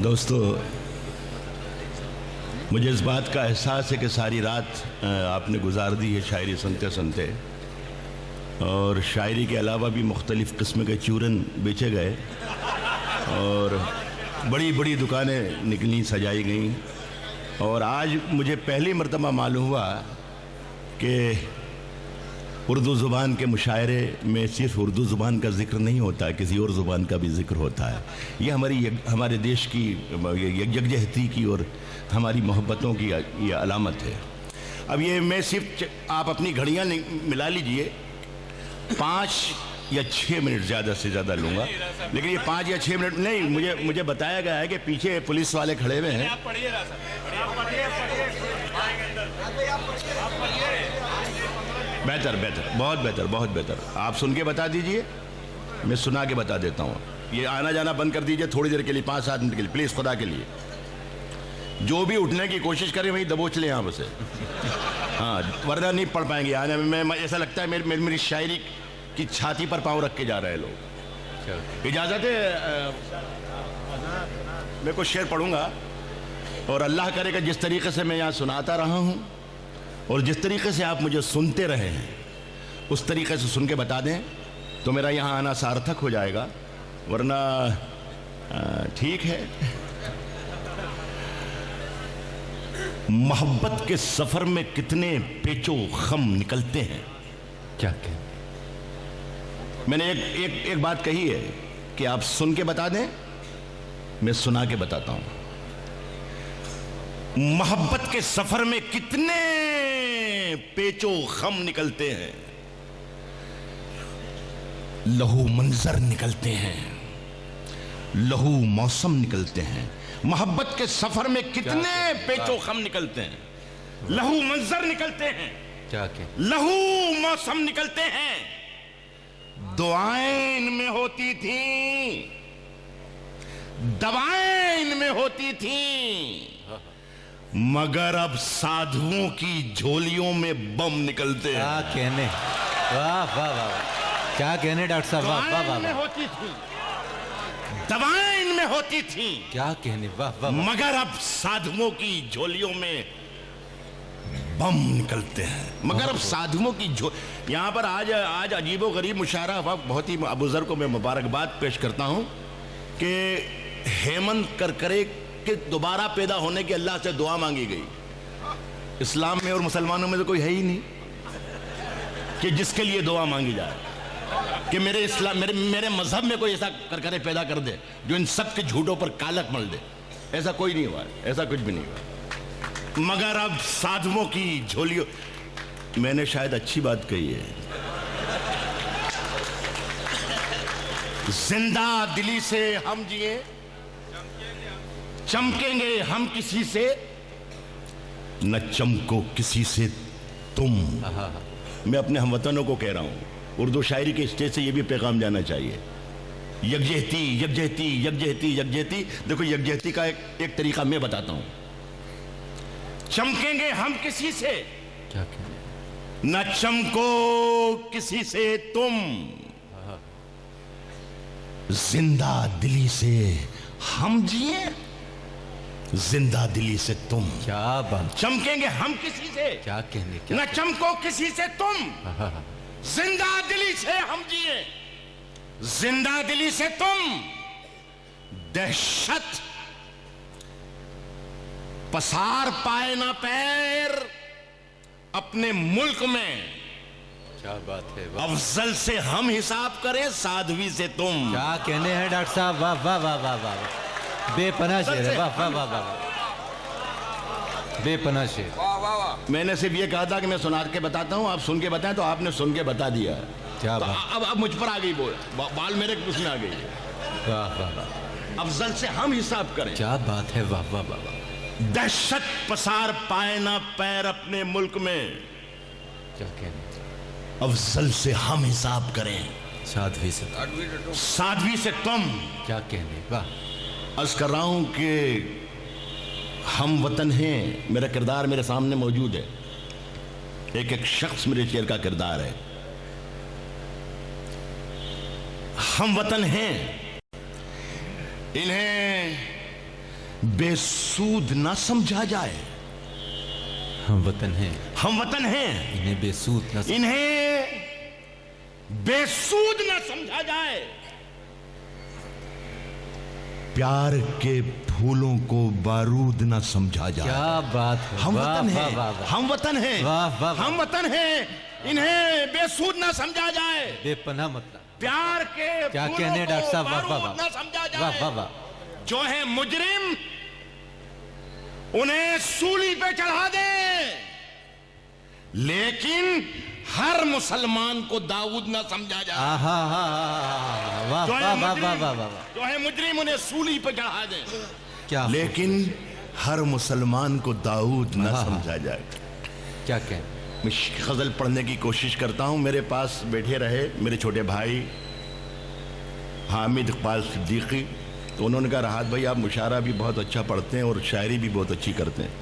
दोस्तों, मुझे इस बात का एहसास है कि सारी रात आपने गुजार दी है शायरी सुनते सुनते, और शायरी के अलावा भी मुख्तलिफ़ किस्म के चूरन बेचे गए और बड़ी बड़ी दुकानें निकली, सजाई गईं। और आज मुझे पहली मरतबा मालूम हुआ कि उर्दू ज़ुबान के मुशायरे में सिर्फ उर्दू ज़ुबान का ज़िक्र नहीं होता, किसी और ज़ुबान का भी ज़िक्र होता है। ये हमारे देश की यकजहती की और हमारी मोहब्बतों की ये अलामत है। अब ये मैं सिर्फ आप अपनी घड़ियाँ मिला लीजिए, 5 या 6 मिनट ज़्यादा से ज़्यादा लूँगा, लेकिन ये 5 या 6 मिनट नहीं। मुझे बताया गया है कि पीछे पुलिस वाले खड़े हुए हैं। बेहतर बेहतर, बहुत बेहतर, बहुत बेहतर। आप सुन के बता दीजिए, मैं सुना के बता देता हूँ। ये आना जाना बंद कर दीजिए थोड़ी देर के लिए, 5-7 मिनट के लिए, प्लीज़, खुदा के लिए। जो भी उठने की कोशिश करें वही दबोच लें यहाँ से, हाँ, वरना नहीं पढ़ पाएंगे। आने में ऐसा लगता है मेरी शायरी की छाती पर पाँव रख के जा रहे हैं लोग। इजाज़त है, मैं कुछ शेर पढ़ूँगा और अल्लाह करेगा जिस तरीके से मैं यहाँ सुनाता रहा हूँ और जिस तरीके से आप मुझे सुनते रहे हैं उस तरीके से सुन के बता दें तो मेरा यहाँ आना सार्थक हो जाएगा, वरना ठीक है। मोहब्बत के सफर में कितने पेचो खम निकलते हैं। क्या कह, मैंने एक बात कही है कि आप सुन के बता दें, मैं सुना के बताता हूं। मोहब्बत के सफर में कितने पेचो खम निकलते हैं, लहू मंजर निकलते हैं, लहू मौसम निकलते हैं। मोहब्बत के सफर में कितने पेचो खम निकलते हैं, लहू मंजर निकलते हैं, क्या कह, लहू मौसम निकलते हैं। दुआएं इनमें होती थी, दवाएं इनमें होती थी, मगर अब साधुओं की झोलियों में बम निकलते हैं। क्या कहने, वाह वाह वाह, क्या कहने डॉक्टर साहब, वाह वाह वाह, होती थी, दवाएं इनमें होती थी, क्या कहने, वाह वाह, मगर अब साधुओं की झोलियों में बम निकलते हैं। मगर अब साधुओं की यहाँ पर आज अजीबो गरीब मुशायरा हुआ। बहुत ही अबूज़र को मैं मुबारकबाद पेश करता हूँ कि हेमंत करकरे के दोबारा पैदा होने की अल्लाह से दुआ मांगी गई। इस्लाम में और मुसलमानों में तो कोई है ही नहीं कि जिसके लिए दुआ मांगी जाए कि मेरे मजहब में कोई ऐसा करकरे पैदा कर दे जो इन सब के झूठों पर कालक मल दे। ऐसा कोई नहीं हुआ, ऐसा कुछ भी नहीं हुआ। मगर अब साधुओं की झोलियों, मैंने शायद अच्छी बात कही है। जिंदा दिली से हम जिए, चमकेंगे हम किसी से, न चमको किसी से तुम। मैं अपने हमवतनों को कह रहा हूं, उर्दू शायरी के स्टेज से ये भी पैगाम जाना चाहिए। यकजहती यकजहती यकजहती यकजहती। देखो, यकजहती का एक तरीका मैं बताता हूं। चमकेंगे हम किसी से, क्या कहने, न चमको किसी से तुम, जिंदा दिली से हम जिए, जिंदा दिली से तुम। क्या बात, चमकेंगे हम किसी से, क्या कहने, न चमको किसी से तुम, जिंदा दिली से हम जिए, जिंदा दिली से तुम। दहशत पसार पाए ना पैर अपने मुल्क में, क्या बात है, अफजल से हम हिसाब करें, साध्वी से तुम। क्या कहने हैं डॉक्टर साहब, वाह वाह वाह वाह वाह, बेपनाह शेर है, वाह वाह वाह वाह, बेपनाह शेर। मैंने सिर्फ ये कहा था कि मैं सुना के बताता हूँ, आप सुन के बताएं, तो आपने सुन के बता दिया। क्या तो बात, अब मुझ पर आ गई बाल मेरे कुछ में आ गई। वाह वाह वाह, अफजल से हम हिसाब करें, क्या बात है, वाह वाह वाह वाह। दहशत पसार पाए ना पैर अपने मुल्क में, क्या कहने, अफजल से हम हिसाब करें, साध्वी से, साध्वी से तुम। क्या कहने, वाह। अर्ज कर रहा हूं कि हम वतन हैं, मेरा किरदार मेरे सामने मौजूद है, एक एक शख्स मेरे शेर का किरदार है। हम वतन हैं, इन्हें बेसूद ना समझा जाए। हम वतन हैं, हम वतन हैं, इन्हें बेसूद न इन्हें बेसूद ना समझा जाए। प्यार के फूलों को बारूद ना समझा जाए। क्या बात है, हम वाह, वतन वाह, हैं, वाह, वाह। हम वतन हैं, वाह, वाह, वाह। हम वतन हैं, इन्हें बेसूद ना समझा जाए। बेपनाह मतलब प्यार के क्या फूलों कहने को डॉक्टर साहब, वाह, वाह, बारूद वाह। ना समझा जाए। वाह वाह वाह। जो है मुजरिम उन्हें सूली पे चढ़ा दे, लेकिन हर मुसलमान को दाऊद ना समझा जाए। आहा, वाह जो वाह है वाह वाह मुजरिम, वाह वाह। जो है मुजरिम उन्हें सूली पे चढ़ा दे, क्या लेकिन हर मुसलमान को दाऊद ना हाँ, हाँ। समझा जाए। क्या कहें। मैं गजल पढ़ने की कोशिश करता हूं। मेरे पास बैठे रहे मेरे छोटे भाई हामिद इकबाल सिद्दीकी, तो उन्होंने कहा राहत भाई आप मुशायरा भी बहुत अच्छा पढ़ते हैं और शायरी भी बहुत अच्छी करते हैं।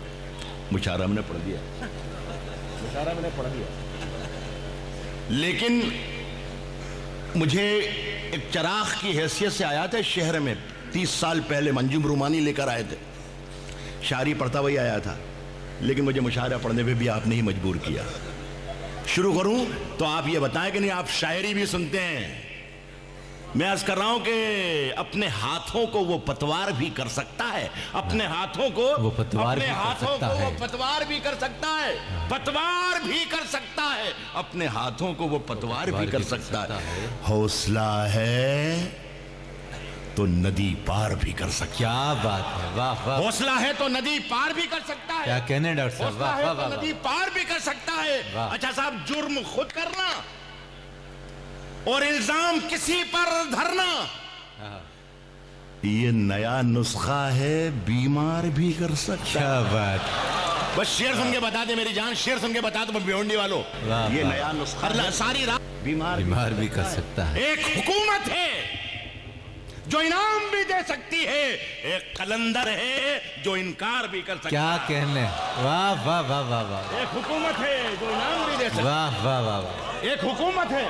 मुशायरा मैंने पढ़ दिया, मुशायरा मैंने पढ़ दिया, लेकिन मुझे एक चराग की हैसियत से आया था शहर में 30 साल पहले। मंजूम रूमानी लेकर आए थे, शायरी पढ़ता वही आया था, लेकिन मुझे मुशायरा पढ़ने पे भी आपने ही मजबूर किया। शुरू करूं तो आप ये बताएं कि नहीं आप शायरी भी सुनते हैं। मैं अर्ज कर रहा हूं कि अपने हाथों को वो पतवार भी कर सकता है, अपने हाथों को वो पतवार अपने भी कर हाथों सकता को है। वो पतवार भी कर सकता है, पतवार भी कर सकता है, अपने हाथों को वो पतवार भी कर सकता है। हौसला है तो नदी पार भी कर सकता है। क्या बात है, वाह वाह। हौसला है तो नदी पार भी कर सकता है। क्या कहने डॉक्टर साहब, हौसला वाह है वाह तो वाह। नदी पार भी कर सकता है। वाह। अच्छा साहब, जुर्म खुद करना और इल्जाम किसी पर धरना, हाँ। ये नया नुस्खा है, बीमार भी कर सकता है। क्या बात। बस शेर सुन के बता दे मेरी जान, शेर सुन के बता दो भिवंडी वालों, वाह, ये वाह। नया नुस्खा है, सारी रात बीमार भी कर सकता है। एक हुकूमत है जो इनाम भी दे सकती है, एक कलंदर है जो इनकार भी कर सकता क्या है। कहने, वाह वाह वाह वाह वाह। एक हुकूमत है जो इनाम भी दे सकती है, वाह वाह वाह वाह। एक हुकूमत है,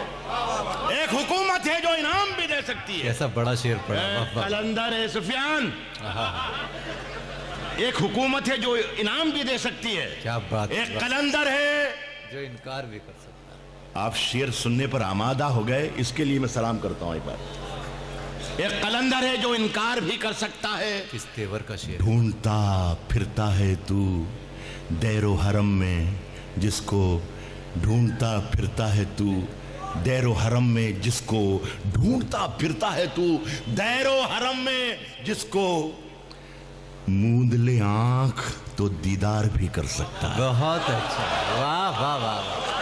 एक हुकूमत है जो इनाम भी दे सकती है। ऐसा बड़ा शेर पड़ा, वाह वाह। कलंदर है सुफियान, एक हुकूमत है जो इनाम भी दे सकती है। क्या बात। एक कलंदर है जो इनकार भी कर सकता है। आप शेर सुनने पर आमादा हो गए, इसके लिए मैं सलाम करता हूं एक बार। एक कलंदर है जो इनकार भी कर सकता है। किस तेवर का शेर। ढूंढता फिरता है तू दैरो हरम में जिसको, ढूंढता फिरता है तू दैरो हरम में जिसको, ढूंढता फिरता है तू दैरो हरम में जिसको, मूंद ले आंख तो दीदार भी कर सकता है। बहुत अच्छा, वाह वाह वाह वाह।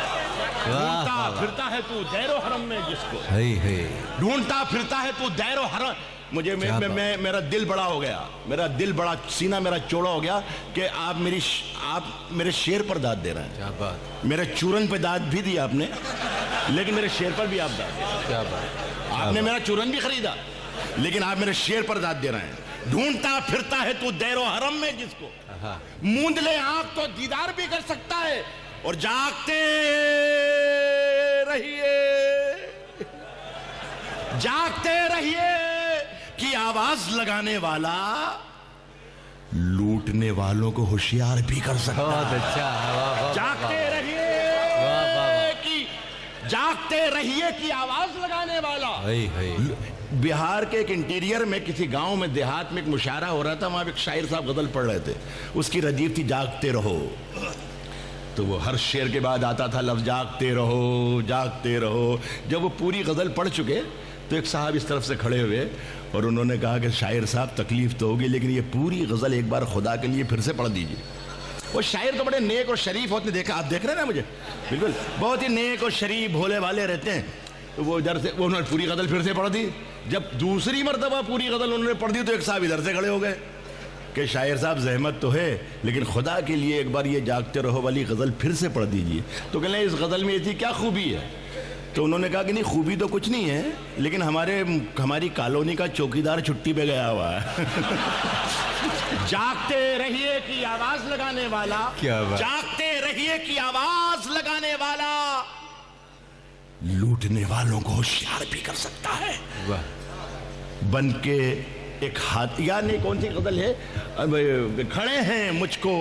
ढूंढता वाह फिरता है तू दैरो हरम में जिसको, है। ढूंढता फिरता है तू दैरो हरम। मुझे मेरा दिल बड़ा हो गया, मेरा दिल बड़ा, सीना मेरा चौड़ा हो गया कि आप मेरे शेर पर दाद दे रहे हैं। क्या बात। मेरे चूरन पे दाद भी दी आपने, लेकिन मेरे शेर पर भी आप दाद दे रहे हैं। क्या बात। आपने मेरा चूरन भी खरीदा, लेकिन आप मेरे शेर पर दाद दे रहे हैं। ढूंढता फिरता है तू दैरो हरम में जिसको, मूंद ले आंख तो दीदार भी कर सकता है। और जागते रहिए, जागते रहिए की आवाज लगाने वाला लूटने वालों को होशियार भी कर सकता बहुत है। अच्छा, वाह वाह। जागते रहिए वाह, वाह। कि जागते रहिए की आवाज लगाने वाला। बिहार के एक इंटीरियर में किसी गांव में देहात में एक मुशायरा हो रहा था, वहां एक शायर साहब गजल पढ़ रहे थे, उसकी रदीफ थी जागते रहो। तो वो हर शेर के बाद आता था लफ्ज जागते रहो, जागते रहो। जब वो पूरी गजल पढ़ चुके तो एक साहब इस तरफ से खड़े हुए और उन्होंने कहा कि शायर साहब तकलीफ तो होगी, लेकिन ये पूरी गजल एक बार खुदा के लिए फिर से पढ़ दीजिए। वो शायर तो बड़े नेक और शरीफ होते, देखा आप देख रहे हैं ना मुझे, बिल्कुल बहुत ही नेक और शरीफ भोले वाले रहते हैं। तो वो इधर से वो उन्होंने पूरी गजल फिर से पढ़ दी। जब दूसरी मरतबा पूरी गजल उन्होंने पढ़ दी तो एक साहब इधर से खड़े हो गए कि शायर साहब जहमत तो है, लेकिन खुदा के लिए एक बार ये जागते रहो वाली गजल फिर से पढ़ दीजिए। तो कहने इस गजल में ऐसी क्या खूबी है? तो उन्होंने कहा कि नहीं खूबी तो कुछ नहीं है, लेकिन हमारी कॉलोनी का चौकीदार छुट्टी पे गया हुआ है। जागते रहिए की आवाज लगाने वाला, क्या बात। जागते रहिए की आवाज लगाने वाला लूटने वालों को होशियार भी कर सकता है। वाह। बन के एक हाथ, यार नहीं, कौन सी गजल है? खड़े हैं मुझको,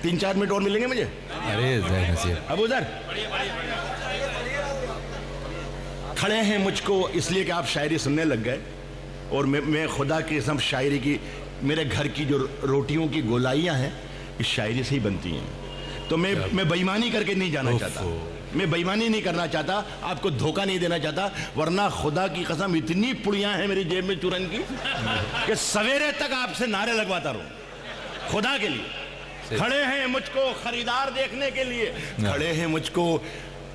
3-4 मिनट और मिलेंगे मुझे? अरे जय नसीब। अब उधर खड़े हैं मुझको इसलिए कि आप शायरी सुनने लग गए, और मैं खुदा की कसम शायरी की, मेरे घर की जो रोटियों की गोलाइयां हैं इस शायरी से ही बनती हैं। तो मैं बेईमानी करके नहीं जाना चाहता, मैं बेईमानी नहीं करना चाहता, आपको धोखा नहीं देना चाहता, वरना खुदा की कसम इतनी पुड़ियां हैं मेरी जेब में चूरन की कि सवेरे तक आपसे नारे लगवाता रहूं खुदा के लिए। खड़े हैं मुझको खरीदार देखने के लिए, खड़े हैं मुझको।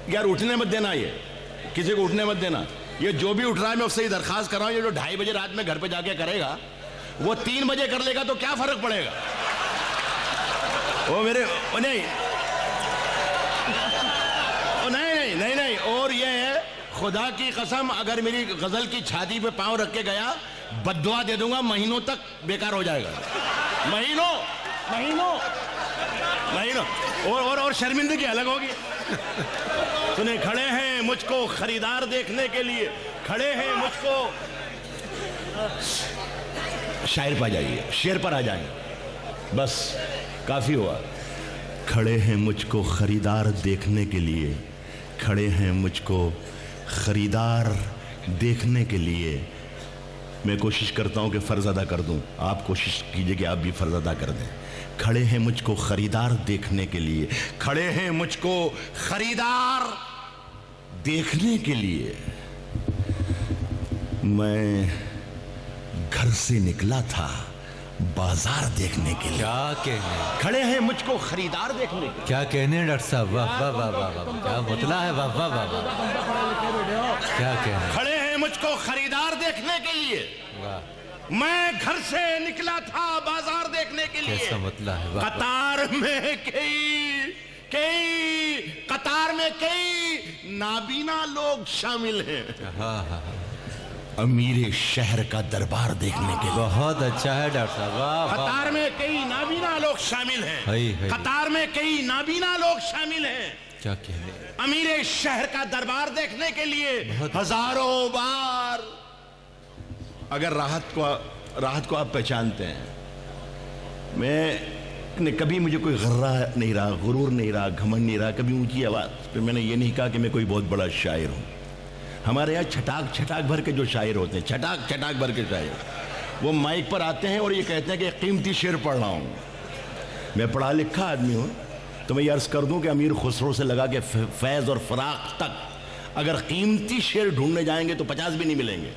यार उठने मत देना, ये किसी को उठने मत देना। ये जो भी उठ रहा है मैं उससे ही दरखास्त कर रहा हूं, ये जो 2:30 बजे रात में घर पे जाके करेगा वो 3 बजे कर लेगा तो क्या फर्क पड़ेगा? वो मेरे नहीं नहीं नहीं नहीं। और ये है खुदा की कसम, अगर मेरी गजल की छाती पे पांव रख के गया बद्दुआ दे दूंगा, महीनों तक बेकार हो जाएगा, महीनों महीनों महीनों। और शर्मिंदगी अलग होगी। सुने, खड़े हैं मुझको खरीदार देखने के लिए, खड़े हैं मुझको। शायर पर आ जाइए, शेर पर आ जाएं, बस काफी हुआ। खड़े हैं मुझको खरीदार देखने के लिए, खड़े हैं मुझको खरीदार देखने के लिए। मैं कोशिश करता हूं कि फर्ज अदा कर दूं, आप कोशिश कीजिए कि आप भी फर्ज अदा कर दें। खड़े हैं मुझको खरीदार देखने के लिए, खड़े हैं मुझको खरीदार देखने के लिए। मैं घर से निकला था बाजार देखने के लिए। क्या कहने, खड़े हैं मुझको खरीदार देखने के लिए। क्या कहने डॉक्टर साहब, वाह वाह वाह वाह वाह, क्या मुतला है, वाह वाह वाह वाह, क्या कहने। खड़े हैं मुझको खरीदार देखने के लिए, वाह, मैं घर से निकला था बाजार देखने के लिए। कैसा मुतला है, वाह, कतार में कई कतार में कई नाबीना लोग शामिल हैं। हाँ हाँ, अमीरे शहर का दरबार देखने के लिए। बहुत अच्छा है डॉक्टर साहब, वाह वाह। कतार में कई नाबीना लोग शामिल हैं, कतार में कई नाबीना लोग शामिल हैं। क्या कहने, अमीरे शहर का दरबार देखने के लिए हजारों बार। अगर राहत को आप पहचानते हैं, मैंने कभी, मुझे कोई गर्रा नहीं रहा, गुरूर नहीं रहा, घमंड नहीं रहा, कभी ऊंची आवाज पे मैंने ये नहीं कहा कि मैं कोई बहुत बड़ा शायर हूं। हमारे यहाँ छटाक भर के जो शायर होते हैं, छटाक भर के शायर, वो माइक पर आते हैं और ये कहते हैं कि कीमती शेर पढ़ रहा हूँ। मैं पढ़ा लिखा आदमी हूँ, तो मैं ये अर्ज कर दूं कि अमीर खुसरो से लगा के फैज़ और फराक तक अगर कीमती शेर ढूंढने जाएंगे तो 50 भी नहीं मिलेंगे।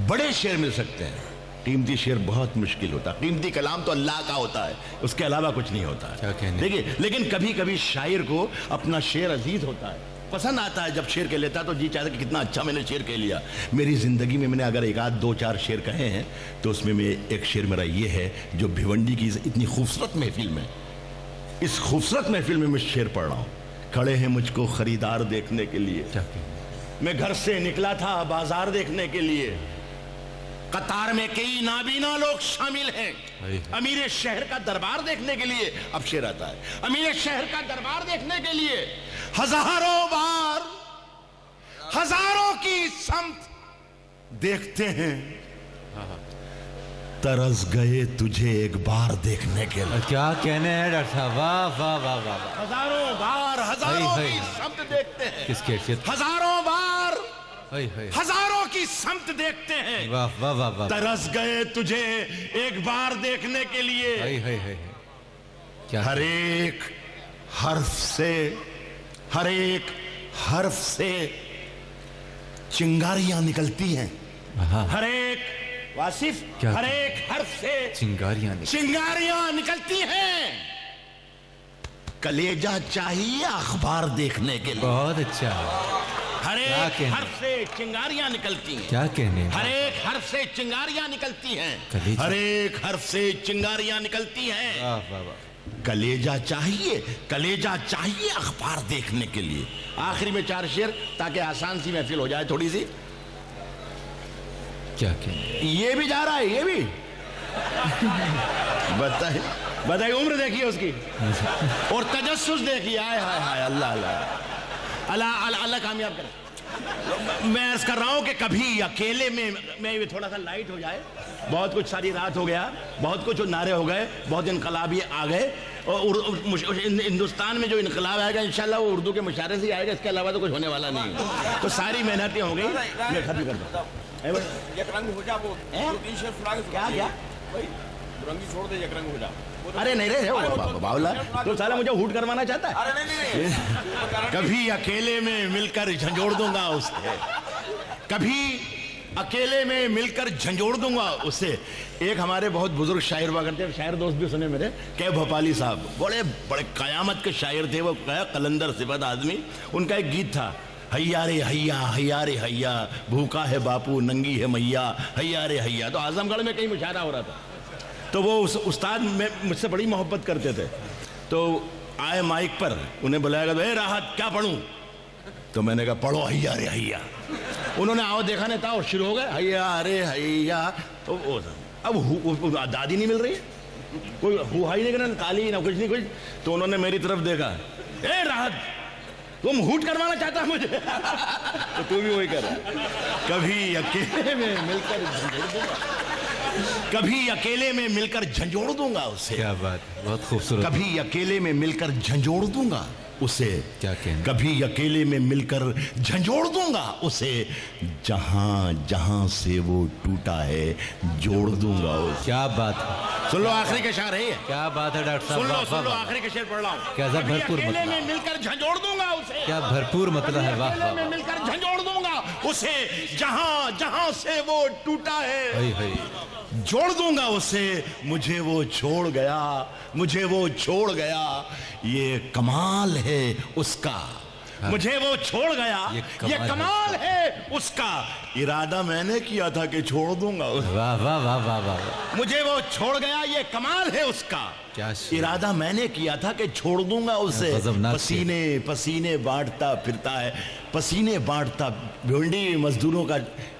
बड़े शेर मिल सकते हैं, कीमती शेर बहुत मुश्किल होता है। कीमती कलाम तो अल्लाह का होता है, उसके अलावा कुछ नहीं होता है। देखिए, लेकिन कभी कभी शायर को अपना शेर अजीज होता है, पसंद आता है। जब शेर कह लेता है तो जी चाहता है कि कितना अच्छा मैंने शेर कह लिया। मेरी ज़िंदगी में मैंने अगर 1-2-4 शेर कहे हैं तो उसमें में एक शेर मेरा ये है, जो भिवंडी की इतनी खूबसूरत महफिल में, इस खूबसूरत महफिल में मैं शेर पढ़ रहा हूँ। खड़े हैं मुझको खरीदार देखने के लिए, मैं घर से निकला था बाजार देखने के लिए। कतार में कई नाबीना लोग शामिल हैं, अमीर शहर का दरबार देखने के लिए। अब शेर आता है, अमीर शहर का दरबार देखने के लिए हजारों बार हजारों की समत देखते हैं, तरस गए तुझे एक बार देखने के लिए। क्या कहने हैं डॉक्टर साहब, वाह वाह वाह वाह। हजारों बार हजारों की समत देखते हैं, किसके, हजारों बार हजारों की समत देखते हैं, वाह वाह वाह वाह। तरस गए तुझे एक बार देखने के लिए। क्या, हर एक हर्फ से चिंगारियां निकलती हैं। हर एक वासिफ, हर एक हर्फ से चिंगारियां निकलती हैं। कलेजा चाहिए अखबार देखने के लिए। बहुत अच्छा, हर एक हर्फ से चिंगारियां निकलती हैं। क्या कहने, हर एक हर्फ से चिंगारियां निकलती हैं, हर एक हर्फ से चिंगारियां निकलती हैं। वाह वाह वाह। कलेजा चाहिए अखबार देखने के लिए। आखिरी में 4 शेर ताकि आसान सी महफिल हो जाए थोड़ी सी। क्या कहने, ये भी जा रहा है, ये भी बताइए उम्र देखिए उसकी और तजस्सुस देखिए। हाय हाय हाय, अल्लाह अल्लाह अल्लाह अल्लाह कामयाब करे। मैं अर्ज कर रहा हूं कि कभी अकेले में मैं ये थोड़ा सा लाइट हो जाए, बहुत कुछ सारी रात हो गया, बहुत कुछ नारे हो गए, बहुत इनकलाबी आ गए, और हिंदुस्तान में जो इनकलाब आएगा इंशाल्लाह वो उर्दू के मुशारे से ही आएगा, इसके अलावा तो कुछ होने वाला नहीं है। तो सारी मेहनतें हो गई, मैं खत्म करता हूँ। क्या क्या छोड़ दे, यकरंग हो जा। अरे नहीं रे बावला, तो साला मुझे हूट करवाना चाहता है। अरे नहीं कभी अकेले में मिलकर झंझोड़ दूंगा उसे, कभी अकेले में मिलकर झंझोड़ दूंगा उसे। एक हमारे बहुत बुजुर्ग शायर हुआ करते हैं, शायर दोस्त भी सुने मेरे, के भोपाली साहब, बड़े बड़े कयामत के शायर थे वो, कलंदर सिफत आदमी। उनका एक गीत था, हैया रे हैया, हैया रे हैया, भूखा है बापू नंगी है मैया, हैया रे हैया। तो आजमगढ़ में कहीं मुशायरा हो रहा था, तो वो उस्ताद में मुझसे बड़ी मोहब्बत करते थे, तो आए माइक पर, उन्हें बुलाया गया, राहत क्या पढ़ूं? तो मैंने कहा पढ़ो हैया रे हैया। उन्होंने आओ देखा नहीं था और शुरू हो गए हैया रे हैया। तो अब दादी नहीं मिल रही है, कोई हुआ ही नहीं करना, ताली ना कुछ नहीं कुछ। तो उन्होंने मेरी तरफ देखा, ए राहत तुम हूट करवाना चाहता है मुझे? तो तू भी वही कर। कभी अकेले में मिलकर झंझोड़ दूंगा, कभी अकेले में मिलकर झंझोड़ दूंगा उसे। क्या बात, बहुत खूबसूरत। कभी अकेले में मिलकर झंझोड़ दूंगा उसे, क्या कहना? कभी अकेले में मिलकर झंझोड़ दूंगा उसे, जहां जहां से वो टूटा है जोड़ दूंगा उसे। क्या बात है, सुन लो आखिरी के शेर है ये। क्या बात है डॉक्टर साहब, सुन लो आखिरी के शेर पढ़ रहा हूं। क्या भरपूर अकेले मतलब, में मिलकर झंझोड़ दूंगा उसे, क्या भरपूर मतलब है, वाह अकेले में मिलकर झंझोड़ दूंगा उसे, जहां जहां से वो टूटा है जोड़ दूंगा उसे। मुझे वो छोड़ गया, मुझे वो छोड़ गया, ये कमाल है उसका। हाँ। मुझे वो छोड़ गया, ये कमाल है उसका। इरादा मैंने किया था कि छोड़ दूंगा उसे। वाह वाह वाह वाह वाह। मुझे वो छोड़ गया, ये कमाल है उसका। क्या इरादा मैंने किया था कि छोड़ दूंगा उसे। पसीने पसीने बांटता फिरता है, पसीने बांटता, भिंडी मजदूरों का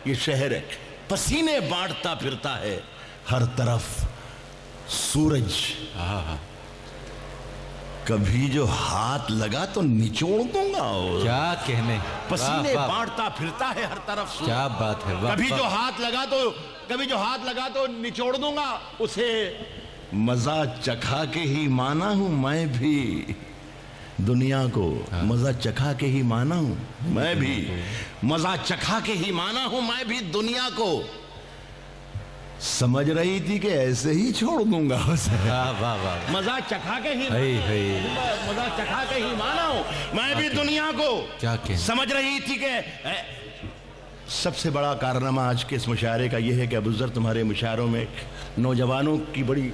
ये शहर है, पसीने बांटता फिरता है, हर तरफ सूरज। कभी जो हाथ लगा तो निचोड़ दूंगा। क्या कहने, पसीने बांटता फिरता है हर तरफ सूरज। क्या बात है, कभी जो हाथ लगा तो, कभी जो हाथ लगा तो निचोड़ दूंगा उसे। मजा चखा के ही माना हूं मैं भी दुनिया को, मजा चखा के ही माना हूं मैं भी, मजा चखा के ही माना हूं मैं भी दुनिया को। समझ रही थी कि ऐसे ही छोड़ दूंगा उसे। वाह वाह वाह। मजा चखा के ही, मजा चखा के ही माना हूं मैं भी दुनिया को। क्या कहना? समझ रही थी कि सबसे बड़ा कारनामा आज के इस मुशायरे का यह है कि अबूज़र तुम्हारे मुशायरों में नौजवानों की बड़ी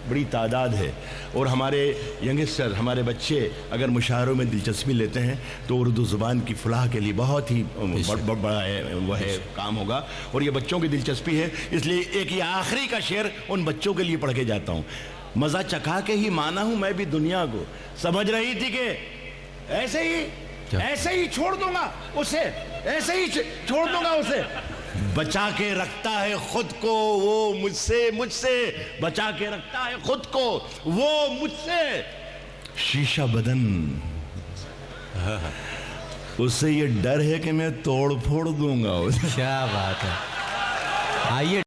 बड़ी तादाद है, और हमारे यंगस्टर, हमारे बच्चे अगर मुशायरों में दिलचस्पी लेते हैं तो उर्दू ज़ुबान की फलाह के लिए बहुत ही बड़ा है वह है काम होगा। और ये बच्चों की दिलचस्पी है, इसलिए एक ये आखिरी का शेर उन बच्चों के लिए पढ़ के जाता हूँ। मज़ा चखा के ही माना हूँ मैं भी दुनिया को। समझ रही थी कि ऐसे ही छोड़ दूंगा उसे, ऐसे ही छोड़ दूंगा उसे। बचा के रखता है खुद को वो मुझसे बचा के रखता है खुद को वो मुझसे। शीशा बदन, उससे ये डर है कि मैं तोड़ फोड़ दूंगा उसे। क्या बात है। आइए